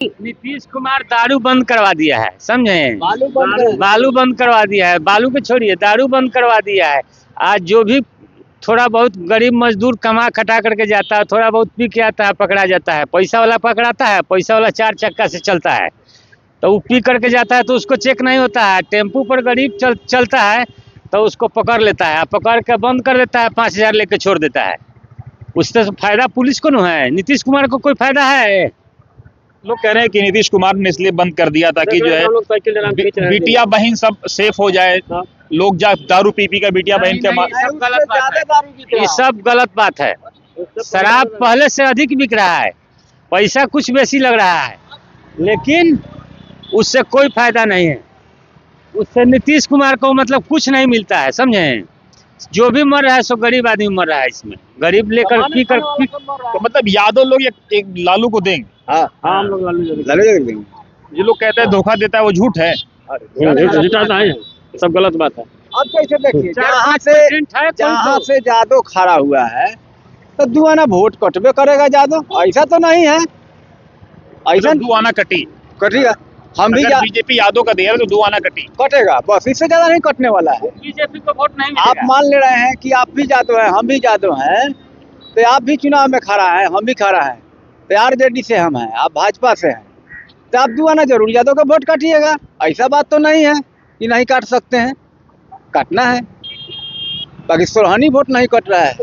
नीतीश कुमार दारू बंद करवा दिया है, समझे? बालू बंद करवा दिया है। बालू को छोड़िए, दारू बंद करवा दिया है। आज जो भी थोड़ा बहुत गरीब मजदूर कमा खटा करके जाता है, थोड़ा बहुत पी के आता है, पकड़ा जाता है। पैसा वाला पकड़ाता है, पैसा वाला 4 चक्का से चलता है, तो वो पी करके जाता है तो उसको चेक नहीं होता है। टेम्पू पर गरीब चलता है तो उसको पकड़ लेता है, पकड़ के बंद कर देता है, 5,000 लेके छोड़ देता है। उससे फायदा पुलिस को न है, नीतीश कुमार को कोई फायदा है? लोग कह रहे हैं कि नीतीश कुमार ने इसलिए बंद कर दिया ताकि जो है बिटिया बहन सब सेफ हो जाए। लोग दारू पी कर बिटिया बहन के ये सब गलत बात है। शराब पहले से अधिक बिक रहा है, पैसा कुछ बेसी लग रहा है, लेकिन उससे कोई फायदा नहीं है। उससे नीतीश कुमार को मतलब कुछ नहीं मिलता है, समझे? जो भी मर रहा है सो गरीब आदमी मर रहा है। इसमें गरीब लेकर तो मतलब यादव लोग एक लालू को देंगे। हाँ हम लोग लालू देंगे। ये लोग कहते हैं धोखा देता है, वो झूठ है। झूठा है, सब गलत बात है। अब कैसे देखिए, जहाँ से जादव खड़ा हुआ है तो दुआना वोट कटबे करेगा जादव, ऐसा तो नहीं है। ऐसा दुआना कटेगा। हम भी बीजेपी यादव का देगा तो दुआना कटेगा, बस इससे ज्यादा नहीं कटने वाला है। बीजेपी को वोट नहीं आप मान ले रहे हैं कि आप भी जादव हैं, हम भी जादव हैं, तो आप भी चुनाव में खड़ा है, हम भी खड़ा है, तो आरजेडी से हम हैं, आप भाजपा से हैं, तो आप दुआना जरूर यादव का वोट काटिएगा। ऐसा बात तो नहीं है कि नहीं काट सकते हैं, काटना है। बाकी सोलहनी वोट नहीं कट रहा है।